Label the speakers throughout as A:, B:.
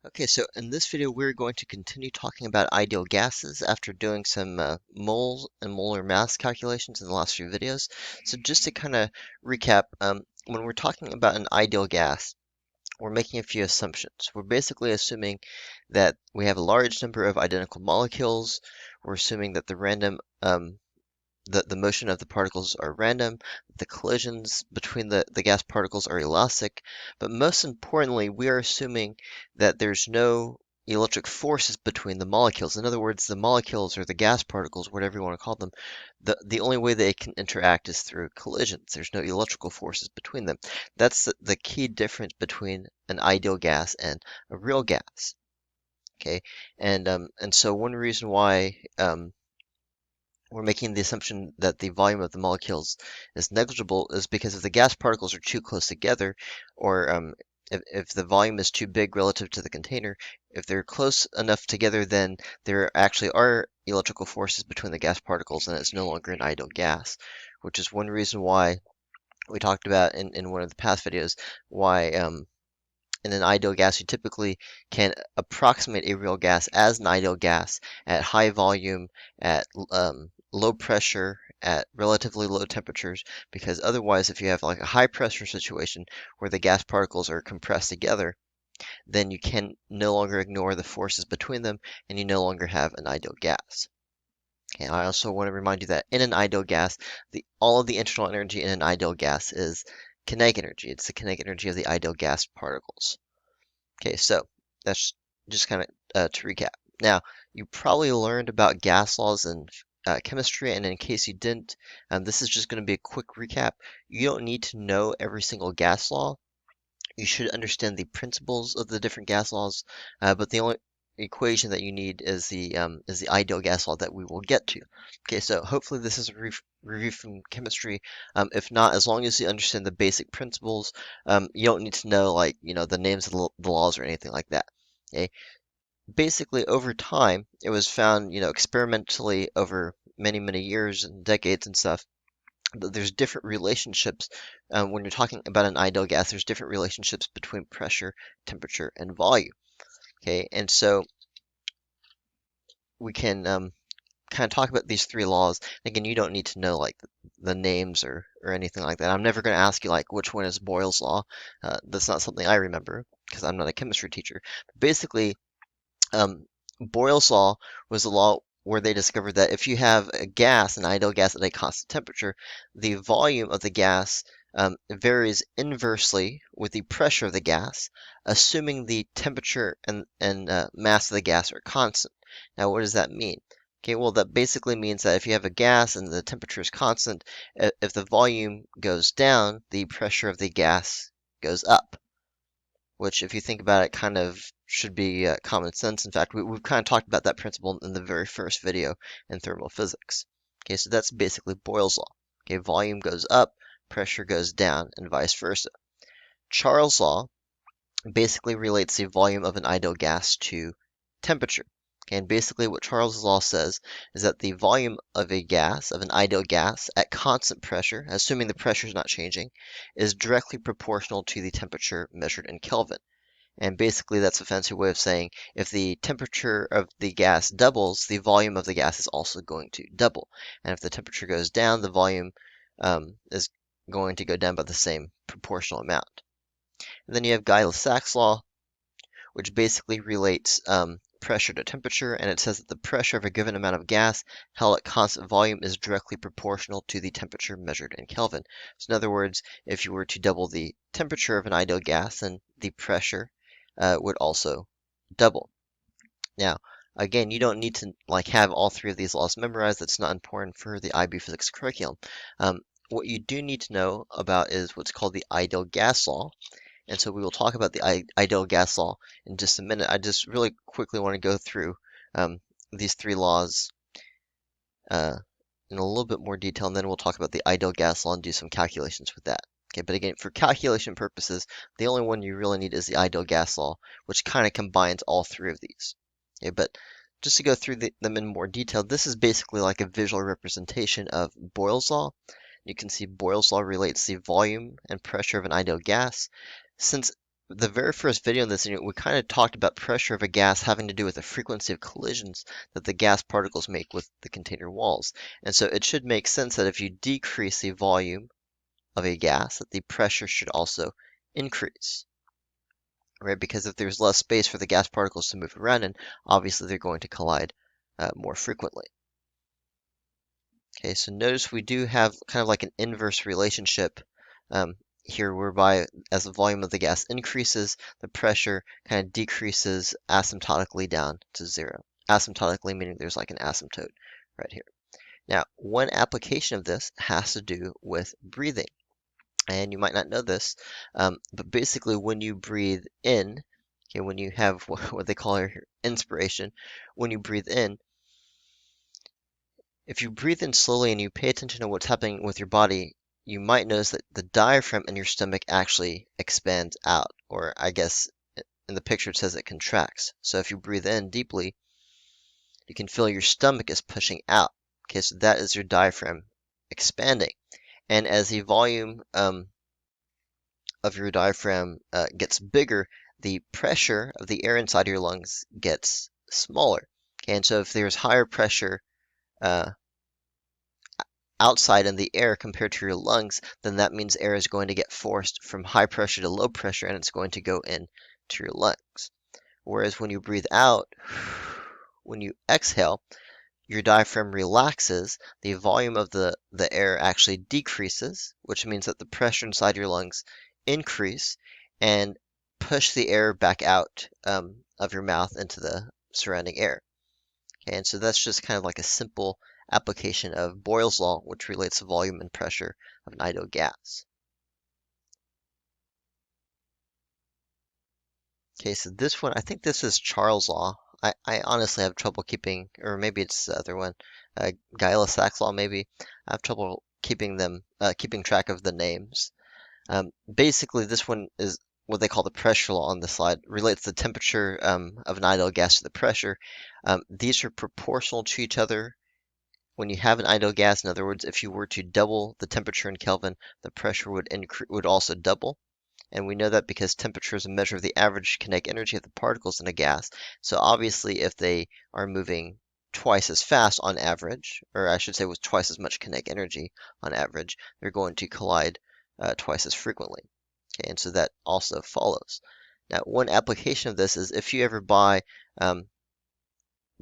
A: Okay, so in this video, we're going to continue talking about ideal gases after doing some moles and molar mass calculations in the last few videos. So just to kind of recap, when we're talking about an ideal gas, we're making a few assumptions. We're basically assuming that we have a large number of identical molecules. We're assuming that the motion of the particles are random, the collisions between the gas particles are elastic, but most importantly, we are assuming that there's no electric forces between the molecules. In other words, the molecules or the gas particles, whatever you want to call them, the only way they can interact is through collisions. There's no electrical forces between them. That's the key difference between an ideal gas and a real gas. Okay, and so one reason why we're making the assumption that the volume of the molecules is negligible is because if the gas particles are too close together, or if the volume is too big relative to the container, if they're close enough together, then there actually are electrical forces between the gas particles, and it's no longer an ideal gas, which is one reason why we talked about in one of the past videos why in an ideal gas, you typically can approximate a real gas as an ideal gas at high volume, at low pressure, at relatively low temperatures, because otherwise, if you have like a high pressure situation where the gas particles are compressed together, then you can no longer ignore the forces between them, and you no longer have an ideal gas. Okay, I also want to remind you that in an ideal gas, all of the internal energy in an ideal gas is kinetic energy. It's the kinetic energy of the ideal gas particles. Okay, so that's just kind of to recap. Now, you probably learned about gas laws in chemistry, and in case you didn't, this is just going to be a quick recap. You don't need to know every single gas law. You should understand the principles of the different gas laws, but the only equation that you need is the ideal gas law that we will get to. Okay, so hopefully this is a review from chemistry. If not, as long as you understand the basic principles, you don't need to know like the names of the laws or anything like that. Okay, basically over time, it was found experimentally over many years and decades and stuff there's different relationships when you're talking about an ideal gas. There's different relationships between pressure, temperature, and volume. Okay, and so we can kind of talk about these three laws. Again, you don't need to know like the names or anything like that. I'm never going to ask you like which one is Boyle's law. That's not something I remember because I'm not a chemistry teacher. But basically, um, Boyle's law was a law where they discovered that if you have a gas, an ideal gas at a constant temperature, the volume of the gas varies inversely with the pressure of the gas, assuming the temperature and mass of the gas are constant. Now, what does that mean? Okay, well, that basically means that if you have a gas and the temperature is constant, if the volume goes down, the pressure of the gas goes up, which, if you think about it, kind of should be common sense. In fact, we've kind of talked about that principle in the very first video in thermal physics. Okay, so that's basically Boyle's law. Okay, volume goes up, pressure goes down, and vice versa. Charles' law basically relates the volume of an ideal gas to temperature. Okay, and basically what Charles' law says is that the volume of a gas, of an ideal gas, at constant pressure, assuming the pressure is not changing, is directly proportional to the temperature measured in Kelvin. And basically that's a fancy way of saying if the temperature of the gas doubles, the volume of the gas is also going to double. And if the temperature goes down, the volume is going to go down by the same proportional amount. And then you have Guy-Lussac's law, which basically relates pressure to temperature, and it says that the pressure of a given amount of gas held at constant volume is directly proportional to the temperature measured in Kelvin. So in other words, if you were to double the temperature of an ideal gas, then the pressure would also double. Now, again, you don't need to like have all three of these laws memorized. That's not important for the IB physics curriculum. What you do need to know about is what's called the ideal gas law. And so we will talk about the ideal gas law in just a minute. I just really quickly want to go through these three laws in a little bit more detail, and then we'll talk about the ideal gas law and do some calculations with that. Okay, but again, for calculation purposes, the only one you really need is the ideal gas law, which kind of combines all three of these. Okay, but just to go through them in more detail, this is basically like a visual representation of Boyle's law. You can see Boyle's law relates the volume and pressure of an ideal gas. Since the very first video in this, we kind of talked about pressure of a gas having to do with the frequency of collisions that the gas particles make with the container walls. And so it should make sense that if you decrease the volume of a gas, that the pressure should also increase, right? Because if there's less space for the gas particles to move around, and obviously they're going to collide more frequently. Okay, so notice we do have kind of like an inverse relationship here, whereby as the volume of the gas increases, the pressure kind of decreases asymptotically down to zero. Asymptotically meaning there's like an asymptote right here. Now, one application of this has to do with breathing. And you might not know this, but basically when you breathe in, okay, when you have what they call here inspiration, when you breathe in, if you breathe in slowly and you pay attention to what's happening with your body, you might notice that the diaphragm in your stomach actually expands out, or I guess in the picture it says it contracts. So if you breathe in deeply, you can feel your stomach is pushing out. Okay, so that is your diaphragm expanding. And as the volume of your diaphragm gets bigger, the pressure of the air inside your lungs gets smaller. Okay, and so if there's higher pressure uh, outside in the air compared to your lungs, then that means air is going to get forced from high pressure to low pressure and it's going to go into your lungs. Whereas when you breathe out, when you exhale, your diaphragm relaxes, the volume of the air actually decreases, which means that the pressure inside your lungs increase and push the air back out of your mouth into the surrounding air. Okay, and so that's just kind of like a simple application of Boyles Law, which relates the volume and pressure of an ideal gas. Okay, so this one, I think this is Charles' Law. I honestly have trouble keeping, or maybe it's the other one, Gay-Lussac's Law, maybe. I have trouble keeping track of the names. Basically, this one is what they call the pressure law on the slide, relates the temperature of an ideal gas to the pressure. These are proportional to each other when you have an ideal gas. In other words, if you were to double the temperature in Kelvin, the pressure would also double. And we know that because temperature is a measure of the average kinetic energy of the particles in a gas. So obviously, if they are moving twice as fast on average, or I should say with twice as much kinetic energy on average, they're going to collide twice as frequently. Okay, and so that also follows. Now, one application of this is if you ever um,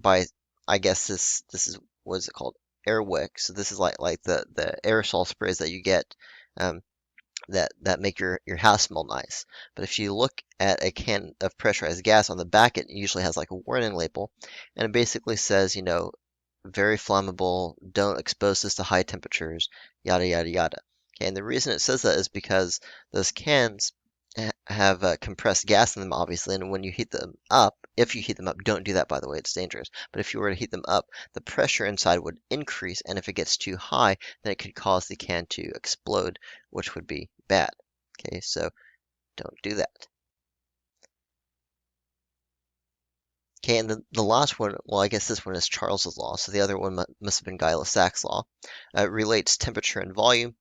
A: buy, I guess this is what is it called? Airwick. So this is like the aerosol sprays that you get. Um, that make your house smell nice. But if you look at a can of pressurized gas on the back, it usually has like a warning label, and it basically says, very flammable, don't expose this to high temperatures, yada yada yada. Okay, and the reason it says that is because those cans have compressed gas in them, obviously, and when you heat them up, if you heat them up, don't do that, by the way, it's dangerous. But if you were to heat them up, the pressure inside would increase, and if it gets too high, then it could cause the can to explode, which would be bad. Okay, so don't do that. Okay, and the last one, well, I guess this one is Charles's law, so the other one must have been Gay-Lussac's law. It relates temperature and volume,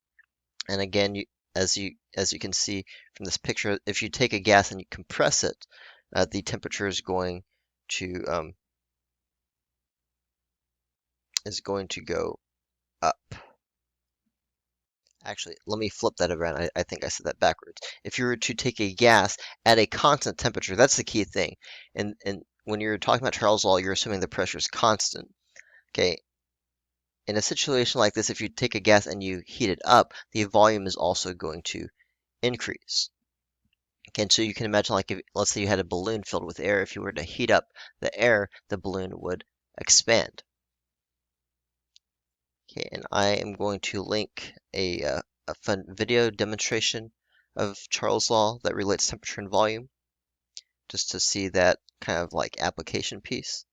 A: and again, as you can see from this picture, if you take a gas and you compress it, the temperature to um, is going to go up. Actually, let me flip that around. I think I said that backwards. If you were to take a gas at a constant temperature, that's the key thing. And when you're talking about Charles' law, you're assuming the pressure is constant. Okay. In a situation like this, if you take a gas and you heat it up, the volume is also going to increase. Okay, and so you can imagine, like, if, let's say you had a balloon filled with air, if you were to heat up the air, the balloon would expand. Okay, and I am going to link a fun video demonstration of Charles' law that relates temperature and volume, just to see that kind of like application piece.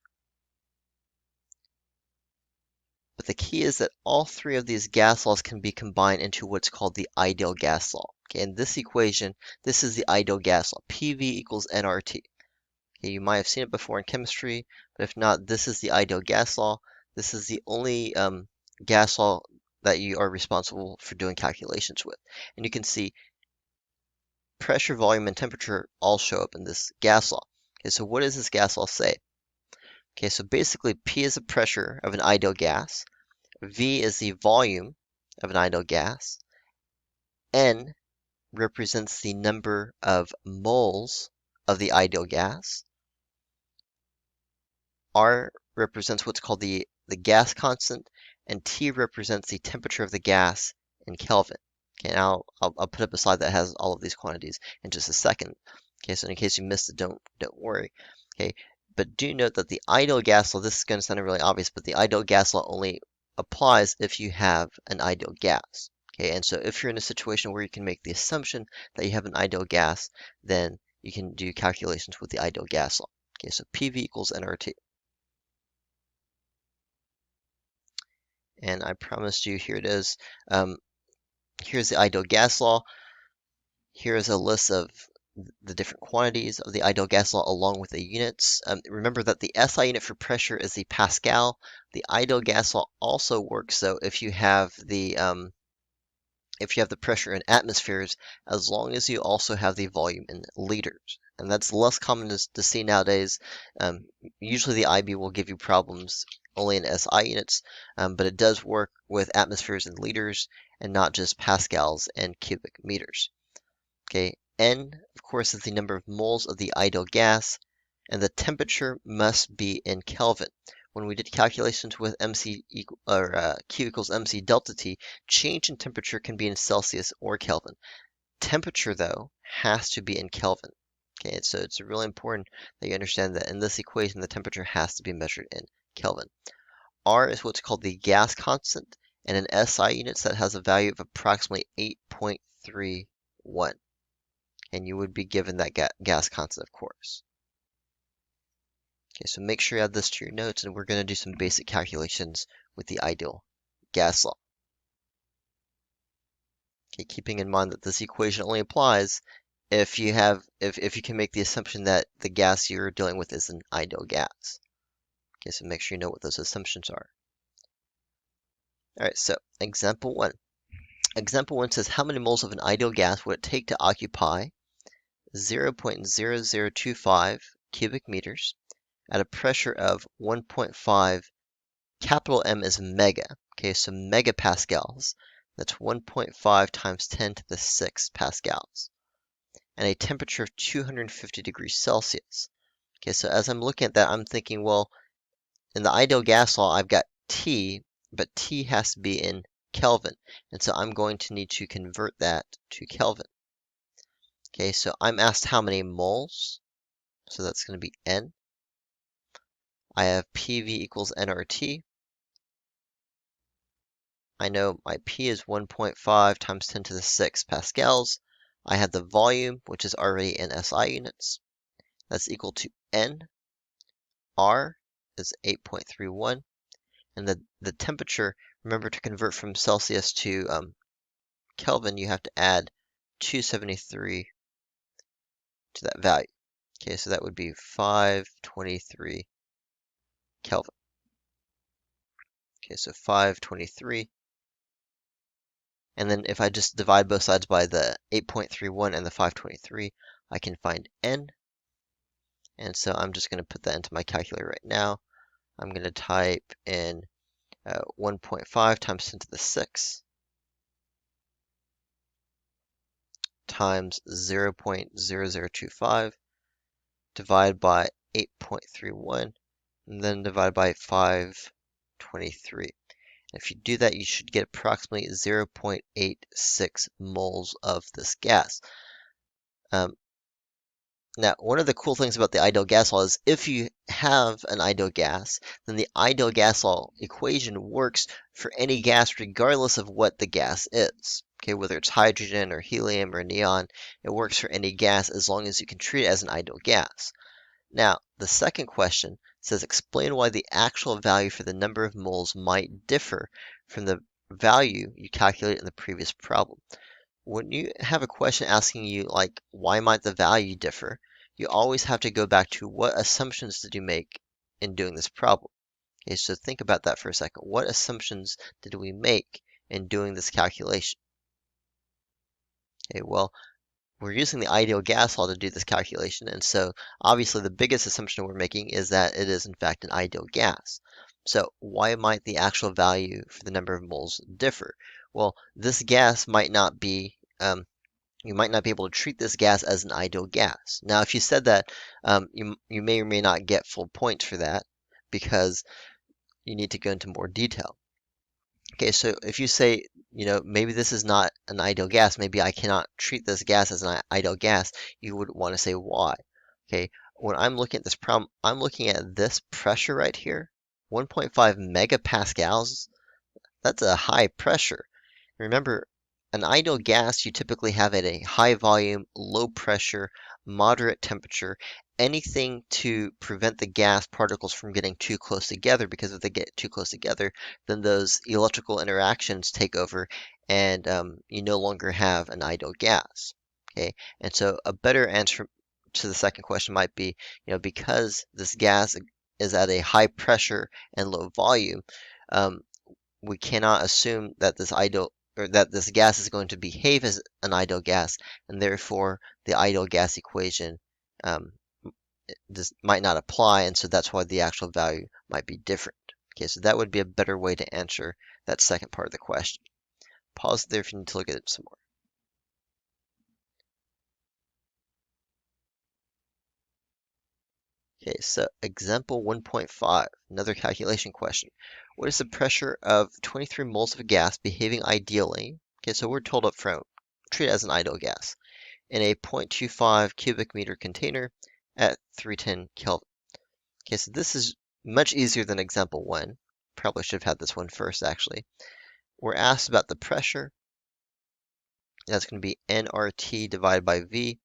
A: But the key is that all three of these gas laws can be combined into what's called the ideal gas law. Okay, in this equation, this is the ideal gas law, PV equals nRT. Okay, you might have seen it before in chemistry, but if not, this is the ideal gas law. This is the only gas law that you are responsible for doing calculations with. And you can see pressure, volume, and temperature all show up in this gas law. Okay, so what does this gas law say? Okay, so basically P is the pressure of an ideal gas, V is the volume of an ideal gas, N represents the number of moles of the ideal gas, R represents what's called the gas constant, and T represents the temperature of the gas in Kelvin. Okay, now I'll put up a slide that has all of these quantities in just a second. Okay, so in case you missed it, don't worry. Okay, but do note that the ideal gas law, this is going to sound really obvious, but the ideal gas law only applies if you have an ideal gas. Okay, and so if you're in a situation where you can make the assumption that you have an ideal gas, then you can do calculations with the ideal gas law. Okay, so PV equals nRT. And I promised you, here it is. Here's the ideal gas law. Here is a list of the different quantities of the ideal gas law along with the units. Remember that the SI unit for pressure is the Pascal. The ideal gas law also works though if you have the pressure in atmospheres, as long as you also have the volume in liters. And that's less common to see nowadays. Usually the IB will give you problems only in SI units, but it does work with atmospheres and liters and not just pascals and cubic meters. Okay, N, of course, is the number of moles of the ideal gas, and the temperature must be in Kelvin. When we did calculations with Q equals mc delta T, change in temperature can be in Celsius or Kelvin. Temperature, though, has to be in Kelvin. Okay, so it's really important that you understand that in this equation, the temperature has to be measured in Kelvin. R is what's called the gas constant, and in SI units, that has a value of approximately 8.31. And you would be given that gas constant, of course. Okay, so make sure you add this to your notes, and we're going to do some basic calculations with the ideal gas law. Okay, keeping in mind that this equation only applies if you can make the assumption that the gas you're dealing with is an ideal gas. Okay, so make sure you know what those assumptions are. All right, so example 1. Example 1 says how many moles of an ideal gas would it take to occupy 0.0025 cubic meters at a pressure of 1.5, capital M is mega, okay, so megapascals. That's 1.5 times 10 to the 6 pascals. And a temperature of 250 degrees Celsius. Okay, so as I'm looking at that, I'm thinking, well, in the ideal gas law, I've got T, but T has to be in Kelvin. And so I'm going to need to convert that to Kelvin. Okay, so I'm asked how many moles. So that's going to be N. I have PV equals nRT. I know my P is 1.5 times 10 to the 6 pascals. I have the volume, which is already in SI units. That's equal to N. R is 8.31. And the temperature, remember to convert from Celsius to Kelvin, you have to add 273 to that value. Okay, so that would be 523 Kelvin. Okay, so 523. And then if I just divide both sides by the 8.31 and the 523, I can find N. And so I'm just going to put that into my calculator right now. I'm going to type in 1.5 times 10 to the 6 times 0.0025 divided by 8.31 and then divide by 523. If you do that, you should get approximately 0.86 moles of this gas. Now, one of the cool things about the ideal gas law is if you have an ideal gas, then the ideal gas law equation works for any gas regardless of what the gas is. Okay, whether it's hydrogen or helium or neon, it works for any gas as long as you can treat it as an ideal gas. Now, the second question says explain why the actual value for the number of moles might differ from the value you calculated in the previous problem. When you have a question asking you, like, why might the value differ, you always have to go back to what assumptions did you make in doing this problem. Okay, so think about that for a second. What assumptions did we make in doing this calculation? Okay, well, we're using the ideal gas law to do this calculation, and so obviously the biggest assumption we're making is that it is in fact an ideal gas. So why might the actual value for the number of moles differ? Well, this gas might not be, you might not be able to treat this gas as an ideal gas. Now, if you said that, you may or may not get full points for that because you need to go into more detail. Okay, so if you say, maybe this is not an ideal gas, maybe I cannot treat this gas as an ideal gas, you would want to say why. Okay, when I'm looking at this problem, I'm looking at this pressure right here, 1.5 megapascals. That's a high pressure. Remember, an ideal gas you typically have at a high volume, low pressure, moderate temperature, anything to prevent the gas particles from getting too close together, because if they get too close together, then those electrical interactions take over and you no longer have an ideal gas. Okay, and so a better answer to the second question might be, because this gas is at a high pressure and low volume, um, we cannot assume that this ideal or that this gas is going to behave as an ideal gas, and therefore the ideal gas equation um, this might not apply, and so that's why the actual value might be different. Okay, so that would be a better way to answer that second part of the question. Pause there if you need to look at it some more. Okay, so example 1.5, another calculation question. What is the pressure of 23 moles of gas behaving ideally? Okay, so we're told up front, treat it as an ideal gas in a 0.25 cubic meter container at 310 Kelvin. Okay, so this is much easier than example 1. Probably should have had this one first, actually. We're asked about the pressure. That's going to be nRT divided by V.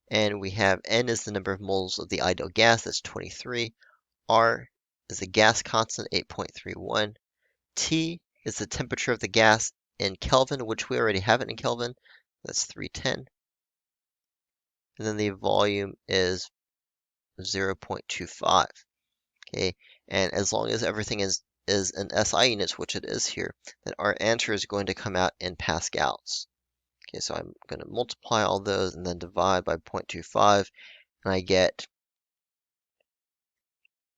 A: And we have N is the number of moles of the ideal gas, that's 23. R is the gas constant, 8.31. T is the temperature of the gas in Kelvin, which we already have it in Kelvin, that's 310. And then the volume is 0.25. Okay, and as long as everything is in SI units, which it is here, then our answer is going to come out in pascals. Okay, so I'm going to multiply all those and then divide by 0.25, and I get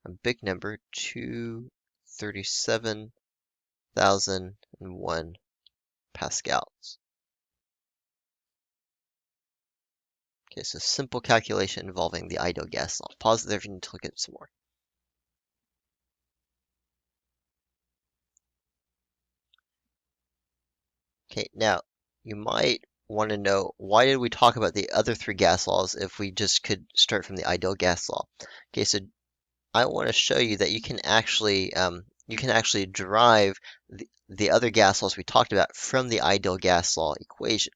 A: a big number, 237,001 pascals. Okay, so simple calculation involving the ideal gas law. Pause there if you need to look at it some more. Okay, now you might want to know, why did we talk about the other three gas laws if we just could start from the ideal gas law? Okay, so I want to show you that you can actually derive the other gas laws we talked about from the ideal gas law equation.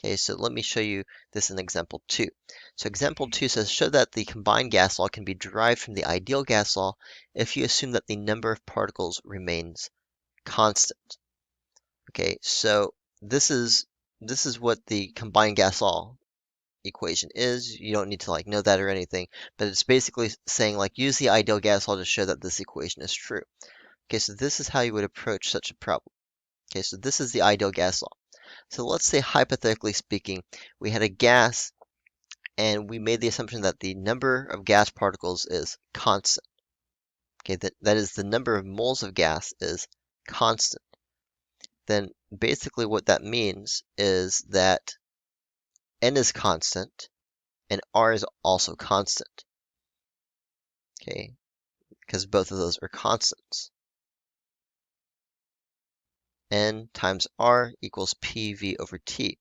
A: Okay, so let me show you this in example 2. So example 2 says, show that the combined gas law can be derived from the ideal gas law if you assume that the number of particles remains constant. Okay, so this is what the combined gas law equation is. You don't need to like know that or anything, but it's basically saying like use the ideal gas law to show that this equation is true. Okay, so this is how you would approach such a problem. Okay, so this is the ideal gas law. So let's say hypothetically speaking, we had a gas and we made the assumption that the number of gas particles is constant. Okay, that is the number of moles of gas is constant. Then basically what that means is that N is constant and R is also constant. Okay, because both of those are constants. N times R equals PV over T.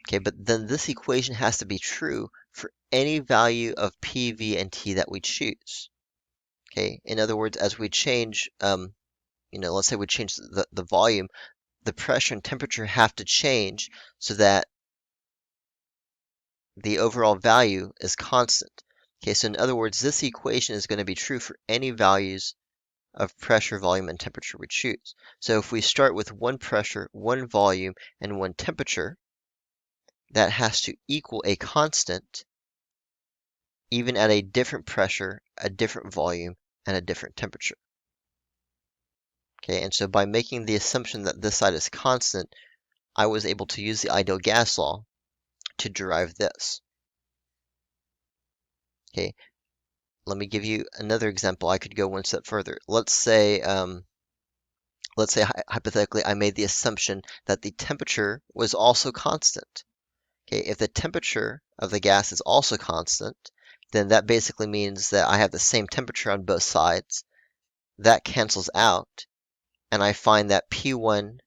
A: Okay, but then this equation has to be true for any value of PV and T that we choose. Okay, in other words, as we change, let's say we change the volume, the pressure and temperature have to change so that the overall value is constant. Okay, so in other words, this equation is going to be true for any values of pressure, volume, and temperature we choose. So if we start with one pressure, one volume, and one temperature, that has to equal a constant even at a different pressure, a different volume, and a different temperature. Okay, and so by making the assumption that this side is constant, I was able to use the ideal gas law to derive this. Okay, let me give you another example. I could go one step further. Let's say hypothetically I made the assumption that the temperature was also constant. Okay, if the temperature of the gas is also constant, then that basically means that I have the same temperature on both sides. That cancels out, and I find that P1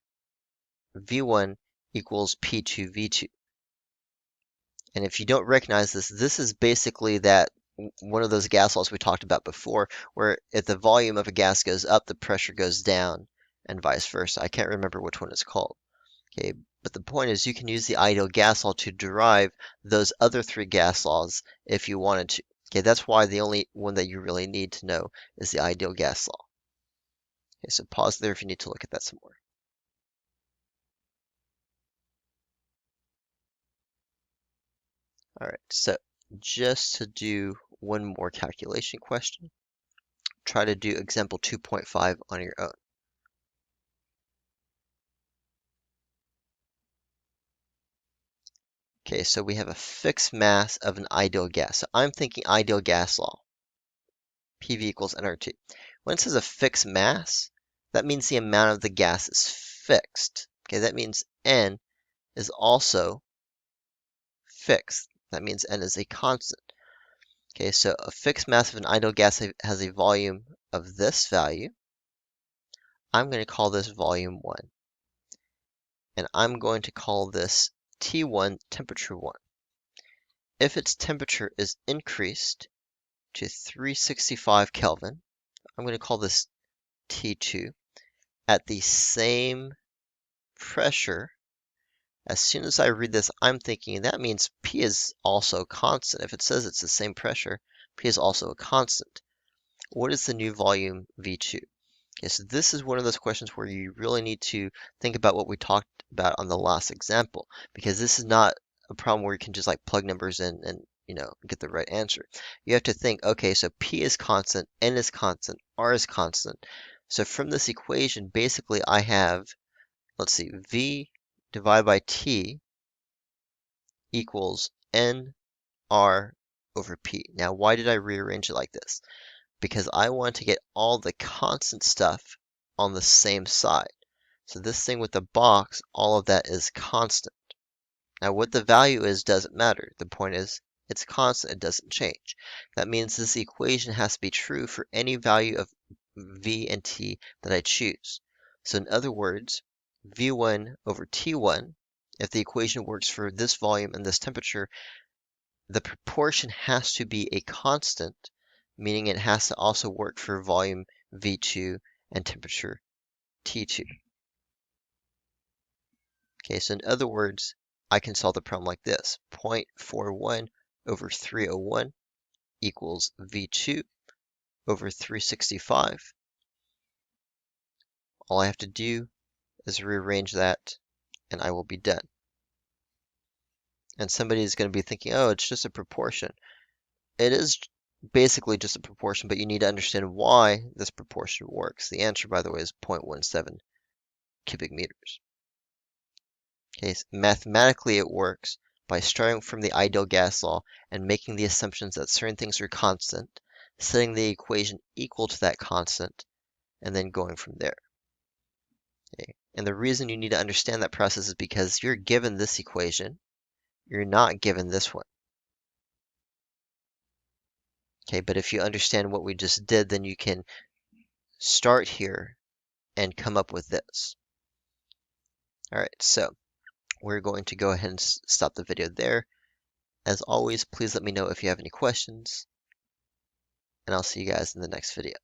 A: V1 equals P2 V2. And if you don't recognize this, this is basically one of those gas laws we talked about before, where if the volume of a gas goes up, the pressure goes down, and vice versa. I can't remember which one it's called. Okay, but the point is you can use the ideal gas law to derive those other three gas laws if you wanted to. Okay, that's why the only one that you really need to know is the ideal gas law. Okay, so pause there if you need to look at that some more. All right, so just to do one more calculation question, try to do example 2.5 on your own. Okay, so we have a fixed mass of an ideal gas. So I'm thinking ideal gas law, PV equals nRT. When it says a fixed mass, that means the amount of the gas is fixed. Okay, that means N is also fixed. That means N is a constant. Okay, so a fixed mass of an ideal gas has a volume of this value. I'm going to call this volume 1. And I'm going to call this T1 temperature 1. If its temperature is increased to 365 Kelvin, I'm going to call this T2. At the same pressure, as soon as I read this, I'm thinking that means P is also constant. If it says it's the same pressure, P is also a constant. What is the new volume V2? Okay, so this is one of those questions where you really need to think about what we talked about on the last example, because this is not a problem where you can just like plug numbers in and get the right answer. You have to think, okay, so P is constant, N is constant, R is constant. So from this equation, basically I have, let's see, V divided by T equals N R over P. Now, why did I rearrange it like this? Because I want to get all the constant stuff on the same side. So this thing with the box, all of that is constant. Now what the value is doesn't matter. The point is it's constant, it doesn't change. That means this equation has to be true for any value of V and T that I choose. So in other words, V1 over T1, if the equation works for this volume and this temperature, the proportion has to be a constant, meaning it has to also work for volume V2 and temperature T2. Okay, so in other words, I can solve the problem like this. 0.41 over 301 equals V2 over 365. All I have to do is rearrange that and I will be done. And somebody is going to be thinking, oh, it's just a proportion. It is basically just a proportion, but you need to understand why this proportion works. The answer, by the way, is 0.17 cubic meters. Okay, so mathematically it works by starting from the ideal gas law and making the assumptions that certain things are constant, setting the equation equal to that constant, and then going from there. Okay. And the reason you need to understand that process is because you're given this equation, you're not given this one. Okay, but if you understand what we just did, then you can start here and come up with this. All right, so we're going to go ahead and stop the video there. As always, please let me know if you have any questions, and I'll see you guys in the next video.